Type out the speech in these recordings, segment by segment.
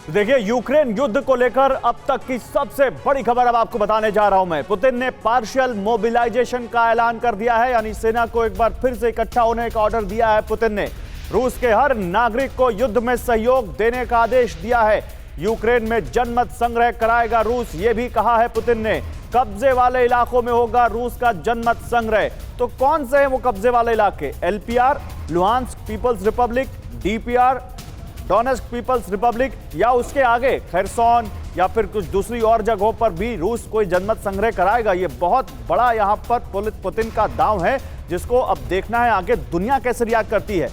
देखिए, यूक्रेन युद्ध को लेकर अब तक की सबसे बड़ी खबर अब आपको बताने जा रहा हूं मैं। पुतिन ने पार्शियल मोबिलाइजेशन का ऐलान कर दिया है, यानी सेना को एक बार फिर से इकट्ठा होने का ऑर्डर दिया है पुतिन ने। रूस के हर नागरिक को युद्ध में सहयोग देने का आदेश दिया है। यूक्रेन में जनमत संग्रह कराएगा रूस, यह भी कहा है पुतिन ने। कब्जे वाले इलाकों में होगा रूस का जनमत संग्रह। तो कौन से हैं वो कब्जे वाले इलाके? LPR, Luhansk people's republic, DPR, Donetsk people's republic, या उसके आगे खैरसोन या फिर कुछ दूसरी और जगहों पर भी रूस कोई जनमत संग्रह कराएगा। ये बहुत बड़ा यहां पर पुतिन का दांव है, जिसको अब देखना है आगे दुनिया कैसे रिएक्ट करती है।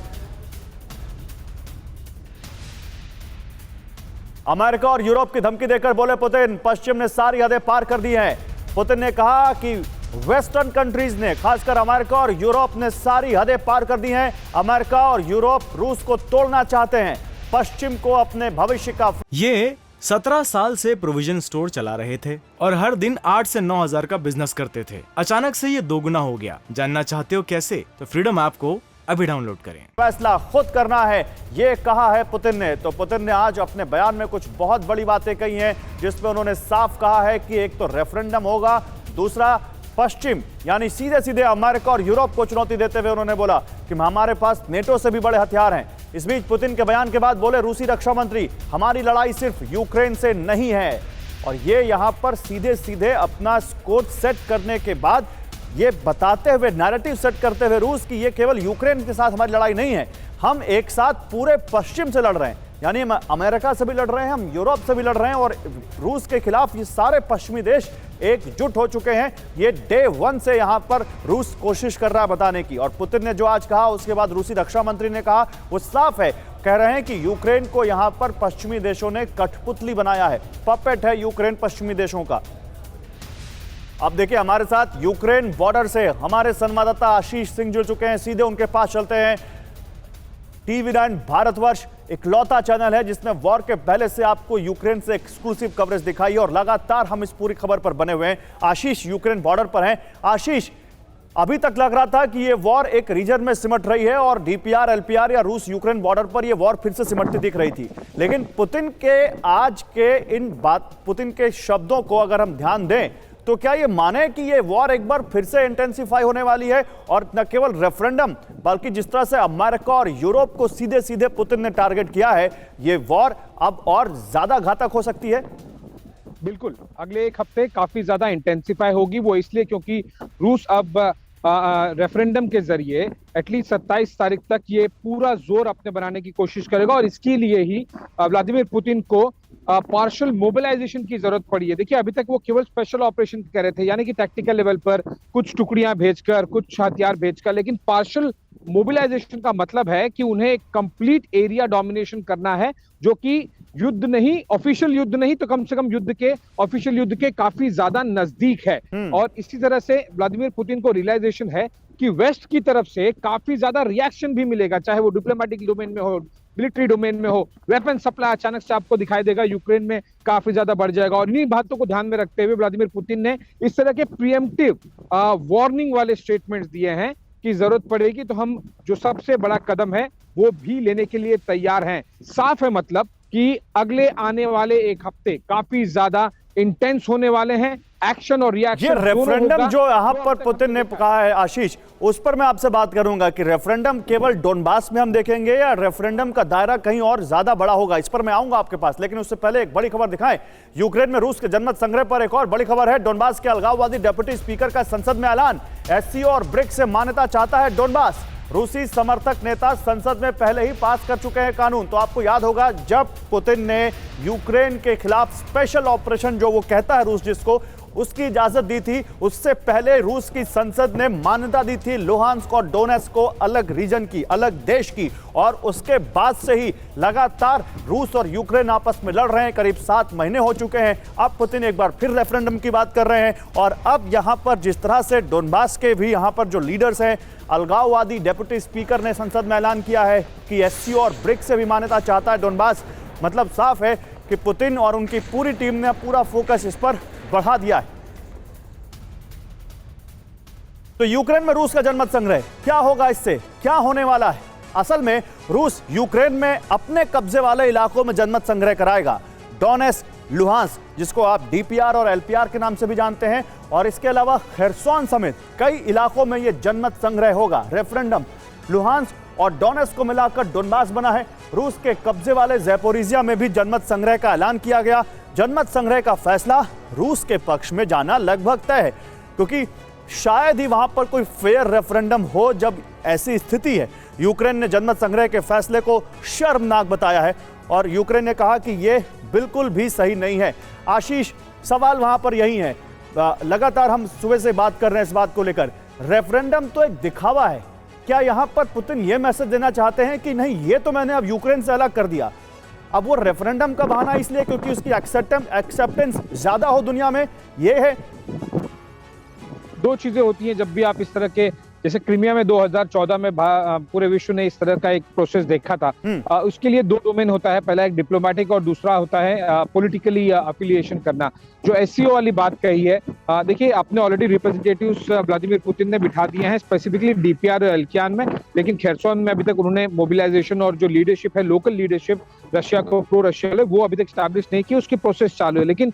अमेरिका और यूरोप की धमकी देकर बोले पुतिन, पश्चिम ने सारी हदें पार कर दी हैं। पुतिन ने कहा कि वेस्टर्न कंट्रीज ने, खासकर अमेरिका और यूरोप ने सारी हदें पार कर दी हैं। अमेरिका और यूरोप रूस को तोड़ना चाहते हैं, पश्चिम को अपने भविष्य का। ये 17 साल से प्रोविजन स्टोर चला रहे थे और हर दिन 8 से 9 हजार का बिजनेस करते थे। अचानक से ये दोगुना हो गया। जानना चाहते हो कैसे? तो फ्रीडम ऐप को अभी डाउनलोड करें। फैसला खुद करना है, ये कहा है पुतिन ने। तो पुतिन ने आज अपने बयान में कुछ बहुत बड़ी बातें कही हैं, जिसमें उन्होंने साफ कहा है कि एक तो रेफरेंडम होगा, दूसरा पश्चिम यानी सीधे सीधे अमेरिका और यूरोप को चुनौती देते हुए उन्होंने बोला कि हमारे पास नेटो से भी बड़े हथियार हैं। इस बीच पुतिन के बयान के बाद बोले रूसी रक्षा मंत्री, हमारी लड़ाई सिर्फ यूक्रेन से नहीं है। और ये यहां पर सीधे सीधे अपना स्कोर सेट करने के बाद ये बताते हुए, नैरेटिव सेट करते हुए रूस की ये केवल यूक्रेन के साथ हमारी लड़ाई नहीं है, हम एक साथ पूरे पश्चिम से लड़ रहे हैं। यानी हम अमेरिका से भी लड़ रहे हैं, हम यूरोप से भी लड़ रहे हैं, और रूस के खिलाफ ये सारे पश्चिमी देश एकजुट हो चुके हैं। ये डे 1 से यहां पर रूस कोशिश कर रहा है बताने की। और पुतिन ने जो आज कहा, उसके बाद रूसी रक्षा मंत्री ने कहा, वो साफ है, कह रहे हैं कि यूक्रेन को यहां पर पश्चिमी देशों ने कठपुतली बनाया है, पपेट है यूक्रेन पश्चिमी देशों का। अब देखिए, हमारे साथ यूक्रेन बॉर्डर से हमारे संवाददाता आशीष सिंह जुड़ चुके हैं, सीधे उनके पास चलते हैं। टीवी9 भारतवर्ष इकलौता चैनल है जिसने वॉर के पहले से आपको यूक्रेन से एक्सक्लूसिव कवरेज दिखाई है, और लगातार हम इस पूरी खबर पर बने हुए हैं। आशीष यूक्रेन बॉर्डर पर हैं। आशीष, अभी तक लग रहा था कि ये वॉर एक रीजन में सिमट रही है और डीपीआर, एलपीआर या रूस यूक्रेन बॉर्डर पर ये वॉर फिर से सिमटती दिख रही थी, लेकिन पुतिन के आज के पुतिन के शब्दों को अगर हम ध्यान दें तो क्या ये माने कि ये वॉर एक बार फिर से इंटेंसिफाई होने वाली है? और न केवल रेफरेंडम, बल्कि जिस तरह से अमेरिका और यूरोप को सीधे सीधे पुतिन ने टारगेट किया है, ये वॉर अब और ज्यादा घातक हो सकती है? बिल्कुल, अगले एक हफ्ते काफी ज्यादा इंटेंसिफाई होगी। वो इसलिए क्योंकि रूस अब रेफरेंडम के जरिए एटलीस्ट 27 तारीख तक ये पूरा जोर अपने बनाने की कोशिश करेगा, और इसके लिए ही व्लादिमीर पुतिन को पार्शियल मोबिलाइजेशन की जरूरत पड़ी है। देखिए, अभी तक वो केवल स्पेशल ऑपरेशन कर रहे थे, यानी कि टैक्टिकल लेवल पर कुछ टुकड़ियां भेजकर, कुछ हथियार भेजकर, लेकिन पार्शियल मोबिलाइजेशन का मतलब है कि उन्हें एक कंप्लीट एरिया डोमिनेशन करना है, जो कि युद्ध नहीं, ऑफिशियल युद्ध नहीं, तो कम से कम ऑफिशियल युद्ध के काफी ज्यादा नजदीक है। और इसी तरह से व्लादिमीर पुतिन को रियलाइजेशन है कि वेस्ट की तरफ से काफी ज्यादा रिएक्शन भी मिलेगा, चाहे वो डिप्लोमेटिक डोमेन में हो, मिलिट्री डोमेन में हो। वेपन सप्लाई अचानक से आपको दिखाई देगा यूक्रेन में काफी ज्यादा बढ़ जाएगा। और इन्हीं बातों को ध्यान में रखते हुए व्लादिमीर पुतिन ने इस तरह के प्रीएम्प्टिव वार्निंग वाले स्टेटमेंट्स दिए हैं कि जरूरत पड़ेगी तो हम जो सबसे बड़ा कदम है वो भी लेने के लिए तैयार हैं। साफ है मतलब कि अगले आने वाले एक हफ्ते काफी ज्यादा इंटेंस होने वाले हैं। एक्शन और रिएक्शन, ये रेफरेंडम जो यहां पर पुतिन ने कहा है आशीष, उस पर मैं आपसे बात करूंगा कि रेफरेंडम केवल डोनबास में हम देखेंगे या रेफरेंडम का दायरा कहीं और ज्यादा बड़ा होगा, इस पर मैं आऊंगा आपके पास। लेकिन उससे पहले एक बड़ी खबर दिखाएं। यूक्रेन में रूस के जनमत संग्रह पर एक और बड़ी खबर है। डोनबास के अलगाववादी डेप्यूटी स्पीकर का संसद में ऐलान, एससीओ और ब्रिक्स से मान्यता चाहता है डोनबास। रूसी समर्थक नेता संसद में पहले ही पास कर चुके हैं कानून। तो आपको याद होगा, जब पुतिन ने यूक्रेन के खिलाफ स्पेशल ऑपरेशन, जो वो कहता है रूस जिसको, उसकी इजाजत दी थी, उससे पहले रूस की संसद ने मान्यता दी थी लुहांस्क और डोनेस्क को अलग रीजन की, अलग देश की। और उसके बाद से ही लगातार रूस और यूक्रेन आपस में लड़ रहे हैं, करीब 7 महीने हो चुके हैं। अब पुतिन एक बार फिर रेफरेंडम की बात कर रहे हैं। और अब यहां पर जिस तरह से डोनबास के भी यहां पर जो लीडर्स हैं, अलगाववादी डेप्यूटी स्पीकर ने संसद में ऐलान किया है कि एससीओ और ब्रिक्स से भी मान्यता चाहता है डोनबास। मतलब साफ है कि पुतिन और उनकी पूरी टीम ने पूरा फोकस इस पर बढ़ा दिया है। तो यूक्रेन में रूस का जनमत संग्रह क्या होगा, इससे क्या होने वाला है? असल में रूस यूक्रेन में अपने कब्जे वाले इलाकों में जनमत संग्रह कराएगा। डोनेट्स्क, लुहांस्क, जिसको आप डीपीआर और एलपीआर के नाम से भी जानते हैं, और इसके अलावा खेरसोन समेत कई इलाकों में यह जनमत संग्रह होगा, रेफरेंडम। लुहांस्क और डोनेट्स्क को मिलाकर डोनबास बना है। रूस के कब्जे वाले ज़ैपोरिजिया में भी जनमत संग्रह का ऐलान किया गया। जनमत संग्रह का फैसला रूस के पक्ष में जाना लगभग तय है, क्योंकि शायद ही वहां पर कोई फेयर रेफरेंडम हो जब ऐसी स्थिति है। यूक्रेन ने जनमत संग्रह के फैसले को शर्मनाक बताया है और यूक्रेन ने कहा कि यह बिल्कुल भी सही नहीं है। आशीष, सवाल वहां पर यही है, लगातार हम सुबह से बात कर रहे हैं इस बात को लेकर, रेफरेंडम तो एक दिखावा है। क्या यहां पर पुतिन यह मैसेज देना चाहते हैं कि नहीं, ये तो मैंने अब यूक्रेन से अलग कर दिया, अब वो रेफरेंडम का बहाना इसलिए क्योंकि उसकी एक्सेप्टेंस ज्यादा हो दुनिया में, ये है? दो चीजें होती हैं जब भी आप इस तरह के, जैसे क्रीमिया में 2014 में पूरे विश्व ने इस तरह का एक प्रोसेस देखा था। उसके लिए दो डोमेन होता है, पहला एक डिप्लोमेटिक और दूसरा होता है पॉलिटिकली अफिलिएशन करना। जो एससीओ वाली बात कही है, देखिए आपने ऑलरेडी रिप्रेजेंटेटिव्स व्लादिमीर पुतिन ने बिठा दिए हैं स्पेसिफिकली डीपीआर और एलकियान में, लेकिन खेरसोन में अभी तक उन्होंने मोबिलाइजेशन और जो लीडरशिप है, लोकल लीडरशिप रशिया को प्रो रशिया, वो अभी तक स्टैब्लिश नहीं की, उसकी प्रोसेस चालू है। लेकिन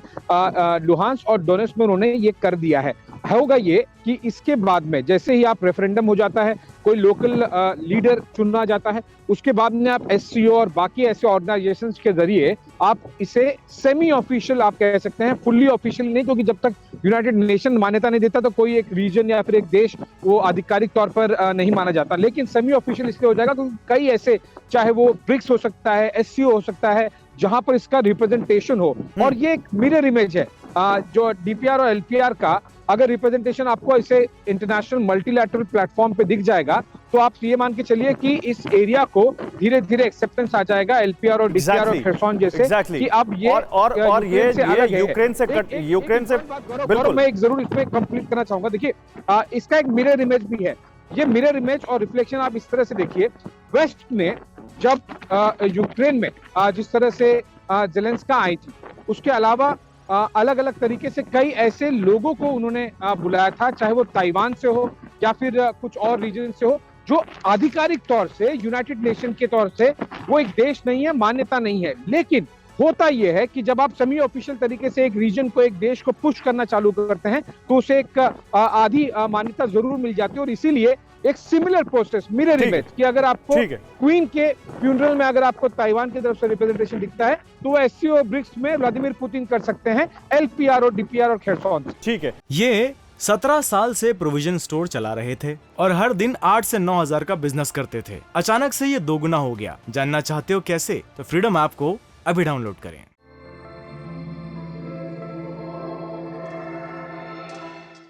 लुहांस्क और डोनेट्स्क में उन्होंने ये कर दिया है। होगा ये कि इसके बाद में जैसे ही आप रेफरेंडम हो जाता है, कोई लोकल लीडर चुना जाता है, उसके बाद में आप एससीओ और बाकी ऐसे ऑर्गेनाइजेशंस के जरिए आप इसे सेमी ऑफिशियल आप कह सकते हैं, फुल्ली ऑफिशियल नहीं, क्योंकि जब तक यूनाइटेड नेशन मान्यता नहीं देता तो कोई एक रीजन या फिर एक देश वो आधिकारिक तौर पर नहीं माना जाता। लेकिन सेमी ऑफिशियल इसलिए हो जाएगा क्योंकि कई ऐसे, चाहे वो ब्रिक्स हो सकता है, एससीओ हो सकता है, जहां पर इसका रिप्रेजेंटेशन हो। और ये एक मिरर इमेज है जो डीपीआर और एलपीआर का। अगर रिप्रेजेंटेशन आपको इसे इंटरनेशनल मल्टीलैटरल प्लेटफॉर्म पे दिख जाएगा तो आप ये मान के चलिए कि इस एरिया को धीरे धीरे एक्सेप्टेंस आ जाएगा एलपीआर और डीपीआर और खेरसोन जैसे कि अब ये और ये यूक्रेन से बिल्कुल। मैं एक जरूर इसमें कंप्लीट करना चाहूंगा। देखिए इसका एक मिरर इमेज भी है। ये मिरर इमेज और रिफ्लेक्शन आप इस तरह से देखिए, वेस्ट ने जब यूक्रेन में जिस तरह से जेलेंस्की आई थी, उसके अलावा अलग अलग तरीके से कई ऐसे लोगों को उन्होंने बुलाया था, चाहे वो ताइवान से हो या फिर कुछ और रीजन से हो, जो आधिकारिक तौर से यूनाइटेड नेशन के तौर से वो एक देश नहीं है, मान्यता नहीं है। लेकिन होता यह है कि जब आप सेमी ऑफिशियल तरीके से एक रीजन को, एक देश को पुश करना चालू करते हैं तो उसे एक आधी मान्यता जरूर मिल जाती है। और इसीलिए एक सिमिलर प्रोसेस, मिरर इमेज, कि अगर आपको क्वीन के फ्यूनरल में अगर आपको ताइवान की तरफ से रिप्रेजेंटेशन दिखता है तो एससीओ ब्रिक्स में व्लादिमीर पुतिन कर सकते हैं एलपीआर और डीपीआर और खेरसोन। ठीक है। ये 17 साल से प्रोविजन स्टोर चला रहे थे और हर दिन 8 से 9 हजार का बिजनेस करते थे। अचानक से ये दोगुना हो गया। जानना चाहते हो कैसे? तो फ्रीडम ऐप को अभी डाउनलोड करें।